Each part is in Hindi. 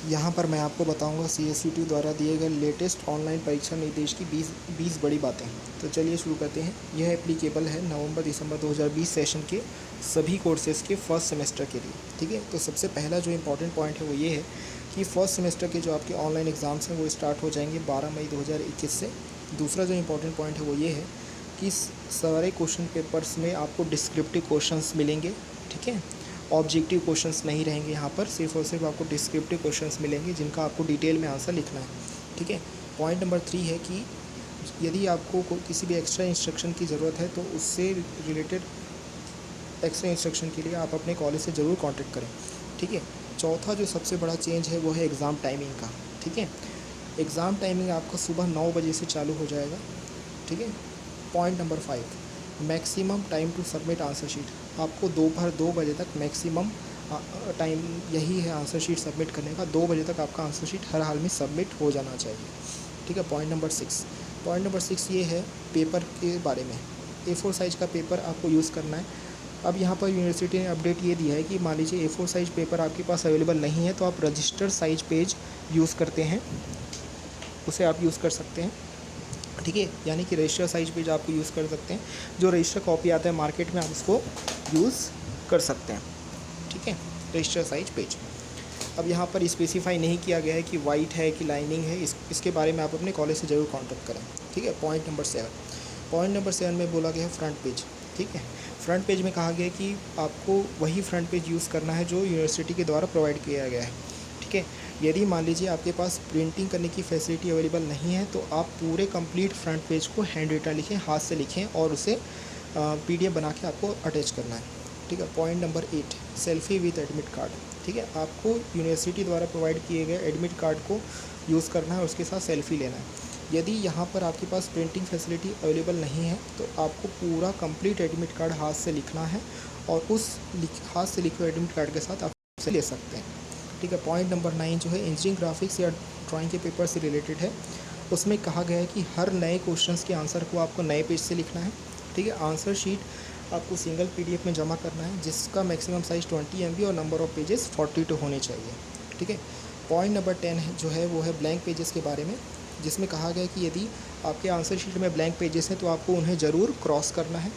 यहाँ पर मैं आपको बताऊंगा CSCT द्वारा दिए गए लेटेस्ट ऑनलाइन परीक्षा निर्देश की 20 बड़ी बातें। तो चलिए शुरू करते हैं। यह एप्लीकेबल है नवंबर दिसंबर 2020 सेशन के सभी कोर्सेज़ के फर्स्ट सेमेस्टर के लिए। ठीक है, तो सबसे पहला जो इम्पोर्टेंट पॉइंट है वो ये है कि फ़र्स्ट सेमेस्टर के जो आपके ऑनलाइन एग्ज़ाम्स हैं वो स्टार्ट हो जाएंगे 12 मई 2021 से। दूसरा जो इम्पोर्टेंट पॉइंट है वो ये है कि सारे क्वेश्चन पेपर्स में आपको डिस्क्रिप्टिव क्वेश्चंस मिलेंगे। ठीक है, ऑब्जेक्टिव क्वेश्चंस नहीं रहेंगे यहाँ पर, सिर्फ और सिर्फ आपको डिस्क्रिप्टिव क्वेश्चंस मिलेंगे जिनका आपको डिटेल में आंसर लिखना है। ठीक है, पॉइंट नंबर 3 है कि यदि आपको किसी भी एक्स्ट्रा इंस्ट्रक्शन की ज़रूरत है तो उससे रिलेटेड एक्स्ट्रा इंस्ट्रक्शन के लिए आप अपने कॉलेज से ज़रूर कांटेक्ट करें। ठीक है, चौथा जो सबसे बड़ा चेंज है वो है एग्ज़ाम टाइमिंग का। ठीक है, एग्ज़ाम टाइमिंग आपका सुबह 9 बजे से चालू हो जाएगा। ठीक है, point number 5, maximum time to submit answer sheet. आपको दोपहर 2 बजे तक मैक्सिमम टाइम यही है आंसर शीट सबमिट करने का। 2 बजे तक आपका आंसर शीट हर हाल में सबमिट हो जाना चाहिए। ठीक है, पॉइंट नंबर 6 ये है पेपर के बारे में। A4 साइज़ का पेपर आपको यूज़ करना है। अब यहाँ पर यूनिवर्सिटी ने अपडेट ये दिया है कि मान लीजिए A4 साइज़ पेपर आपके पास अवेलेबल नहीं है तो आप रजिस्टर साइज़ पेज यूज़ करते हैं, उसे आप यूज़ कर सकते हैं। ठीक है, यानी कि रजिस्टर साइज पेज आपको यूज़ कर सकते हैं। जो रजिस्टर कॉपी आता है मार्केट में आप उसको यूज़ कर सकते हैं। ठीक है, रजिस्टर साइज पेज। अब यहाँ पर स्पेसिफाई नहीं किया गया है कि वाइट है कि लाइनिंग है, इसके बारे में आप अपने कॉलेज से ज़रूर कॉन्टैक्ट करें। ठीक है, पॉइंट नंबर 7 में बोला गया है फ्रंट पेज। ठीक है, फ्रंट पेज में कहा गया है कि आपको वही फ्रंट पेज यूज़ करना है जो यूनिवर्सिटी के द्वारा प्रोवाइड किया गया है। ठीक है, यदि मान लीजिए आपके पास प्रिंटिंग करने की फैसिलिटी अवेलेबल नहीं है तो आप पूरे कंप्लीट फ्रंट पेज को हैंड रिटन लिखें, हाथ से लिखें और उसे PDF बना के आपको अटैच करना है। ठीक है, point number 8, selfie with admit card. ठीक है, आपको यूनिवर्सिटी द्वारा प्रोवाइड किए गए एडमिट कार्ड को यूज़ करना है, उसके साथ सेल्फ़ी लेना है। यदि यहाँ पर आपके पास प्रिंटिंग फैसिलिटी अवेलेबल नहीं है तो आपको पूरा कंप्लीट एडमिट कार्ड हाथ से लिखना है और उस हाथ से लिखे एडमिट कार्ड के साथ आप उसे ले सकते हैं। ठीक है, पॉइंट नंबर 9 जो है इंजीनियरिंग ग्राफिक्स या ड्राइंग के पेपर से रिलेटेड है। उसमें कहा गया है कि हर नए क्वेश्चंस के आंसर को आपको नए पेज से लिखना है। ठीक है, आंसर शीट आपको सिंगल PDF में जमा करना है जिसका मैक्सिमम साइज़ 20 MB और नंबर ऑफ़ पेजेस 42 होने चाहिए। ठीक है, पॉइंट नंबर 10 जो है वो है ब्लैंक पेजेस के बारे में, जिसमें कहा गया है कि यदि आपके आंसर शीट में ब्लैंक पेजेस हैं तो आपको उन्हें ज़रूर क्रॉस करना है।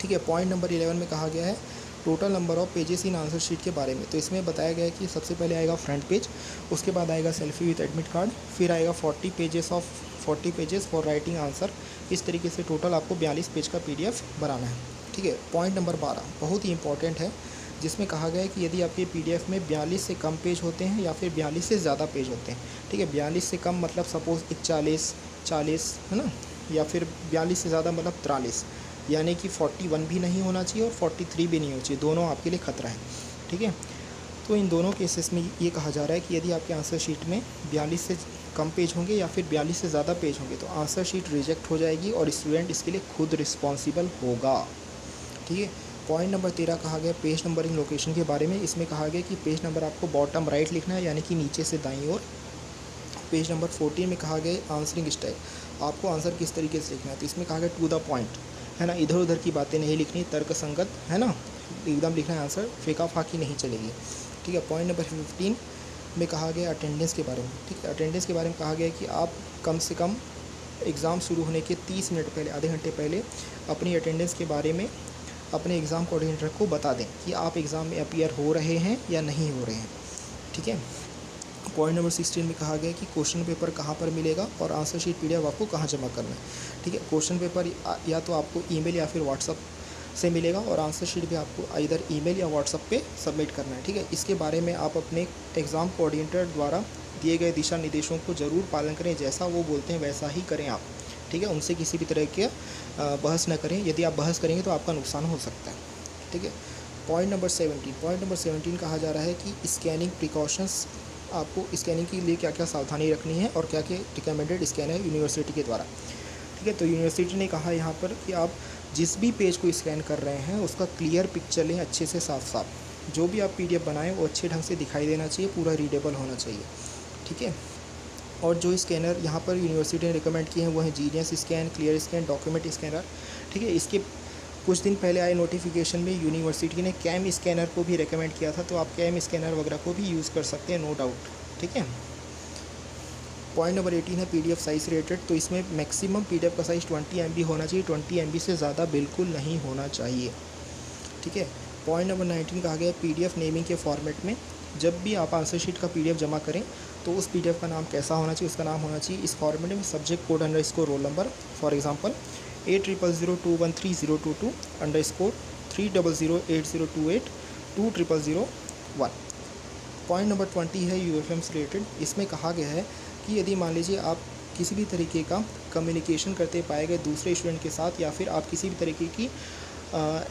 ठीक है, पॉइंट नंबर 11 में कहा गया है total number of pages in answer sheet के बारे में। तो इसमें बताया गया है कि सबसे पहले आएगा फ्रंट पेज, उसके बाद आएगा सेल्फी विद एडमिट कार्ड, फिर आएगा 40 पेजेस फॉर राइटिंग आंसर। इस तरीके से टोटल आपको 42 पेज का PDF बनाना है। ठीक है, पॉइंट नंबर 12 बहुत ही इंपॉर्टेंट है, जिसमें कहा गया है कि यदि आपके PDF में 42 से कम पेज होते हैं या फिर 42 से ज़्यादा पेज होते हैं। ठीक है, 42 से कम मतलब सपोज़ 41-40 है ना, या फिर 42 से ज़्यादा मतलब 43, यानी कि 41 भी नहीं होना चाहिए और 43 भी नहीं होना चाहिए, दोनों आपके लिए खतरा है। ठीक है, तो इन दोनों केसेस में ये कहा जा रहा है कि यदि आपके आंसर शीट में 42 से कम पेज होंगे या फिर 42 से ज़्यादा पेज होंगे तो आंसर शीट रिजेक्ट हो जाएगी और स्टूडेंट इसके लिए खुद रिस्पॉन्सिबल होगा। ठीक है, पॉइंट नंबर 13 कहा गया पेज नंबरिंग लोकेशन के बारे में। इसमें कहा गया कि पेज नंबर आपको बॉटम राइट लिखना है, यानी कि नीचे से दाईं ओर। पेज नंबर 14 में कहा गया आंसरिंग स्टाइल, आपको आंसर किस तरीके से लिखना है। तो इसमें कहा गया टू द पॉइंट, है ना, इधर उधर की बातें नहीं लिखनी, तर्क संगत, है ना, एकदम लिखना है आंसर, फेंका फाकी नहीं चलेगी। ठीक है, पॉइंट नंबर 15 में कहा गया अटेंडेंस के बारे में। ठीक है, अटेंडेंस के बारे में कहा गया कि आप कम से कम एग्ज़ाम शुरू होने के 30 मिनट पहले, आधे घंटे पहले अपनी अटेंडेंस के बारे में अपने एग्ज़ाम कोऑर्डिनेटर को बता दें कि आप एग्ज़ाम में अपीयर हो रहे हैं या नहीं हो रहे हैं। ठीक है, पॉइंट नंबर 16 में कहा गया कि क्वेश्चन पेपर कहाँ पर मिलेगा और आंसर शीट PDF आपको कहाँ जमा करना है। ठीक है, क्वेश्चन पेपर या तो आपको ईमेल या फिर व्हाट्सअप से मिलेगा और आंसर शीट भी आपको इधर ईमेल या व्हाट्सअप पे सबमिट करना है। ठीक है, इसके बारे में आप अपने एग्ज़ाम कोऑर्डिनेटर द्वारा दिए गए दिशा निर्देशों को ज़रूर पालन करें, जैसा वो बोलते हैं वैसा ही करें आप। ठीक है, उनसे किसी भी तरह के बहस न करें, यदि आप बहस करेंगे तो आपका नुकसान हो सकता है। ठीक है, पॉइंट नंबर 17 कहा जा रहा है कि स्कैनिंग प्रिकॉशंस, आपको स्कैनिंग के लिए क्या क्या सावधानी रखनी है और क्या क्या रिकमेंडेड स्कैन है यूनिवर्सिटी के द्वारा। ठीक है, तो यूनिवर्सिटी ने कहा यहाँ पर कि आप जिस भी पेज को स्कैन कर रहे हैं उसका क्लियर पिक्चर लें, अच्छे से साफ साफ। जो भी आप PDF बनाएं वो अच्छे ढंग से दिखाई देना चाहिए, पूरा रीडेबल होना चाहिए। ठीक है, और जो स्कैनर यहाँ पर यूनिवर्सिटी ने रिकमेंड किए हैं वो हैं genius scan, clear scan, document scanner. ठीक है, इसके कुछ दिन पहले आए नोटिफिकेशन में यूनिवर्सिटी ने कैम स्कैनर को भी रेकमेंड किया था, तो आप कैम स्कैनर वगैरह को भी यूज़ कर सकते हैं, नो डाउट। ठीक है। पॉइंट नंबर 18 है पीडीएफ साइज़ रिलेटेड। तो इसमें मैक्सिमम पीडीएफ का साइज़ 20 MB होना चाहिए, 20 MB से ज़्यादा बिल्कुल नहीं होना चाहिए। ठीक है। पॉइंट नंबर 19 कहा गया है पीडीएफ नेमिंग के फॉर्मेट में जब भी आप आंसर शीट का पीडीएफ जमा करें तो उस पीडीएफ का नाम कैसा होना चाहिए, उसका नाम होना चाहिए इस फॉर्मेट में subject code underscore roll number. For example 8002130222 underscore 300802820001। Point number 20 है यूएफएम से रिलेटेड। इसमें कहा गया है कि यदि मान लीजिए आप किसी भी तरीके का कम्युनिकेशन करते पाए गए दूसरे स्टूडेंट के साथ, या फिर आप किसी भी तरीके की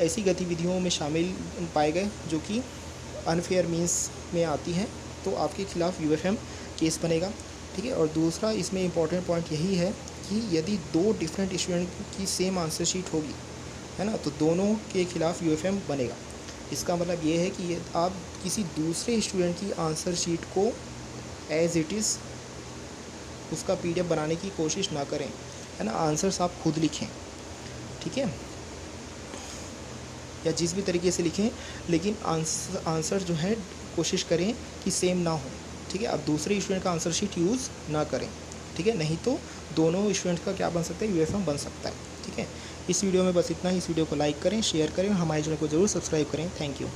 ऐसी गतिविधियों में शामिल पाए गए जो कि अनफेयर मीन्स में आती हैं, तो आपके खिलाफ़ यूएफएम केस बनेगा। ठीक है। और दूसरा इसमें इम्पॉर्टेंट पॉइंट यही है कि यदि दो डिफरेंट स्टूडेंट की सेम आंसर शीट होगी, है ना, तो दोनों के खिलाफ़ यूएफएम बनेगा। इसका मतलब ये है कि आप किसी दूसरे स्टूडेंट की आंसर शीट को एज़ इट इज़ उसका पीडीएफ बनाने की कोशिश ना करें, है ना। आंसर्स आप खुद लिखें, ठीक है, या जिस भी तरीके से लिखें, लेकिन आंसर जो है कोशिश करें कि सेम ना हो। ठीक है। आप दूसरे स्टूडेंट का आंसर शीट यूज़ ना करें। ठीक है। नहीं तो दोनों स्टूडेंट का क्या बन सकता है, यूएफएम बन सकता है। ठीक है। इस वीडियो में बस इतना ही। इस वीडियो को लाइक करें, शेयर करें और हमारे चैनल को ज़रूर सब्सक्राइब करें। Thank you.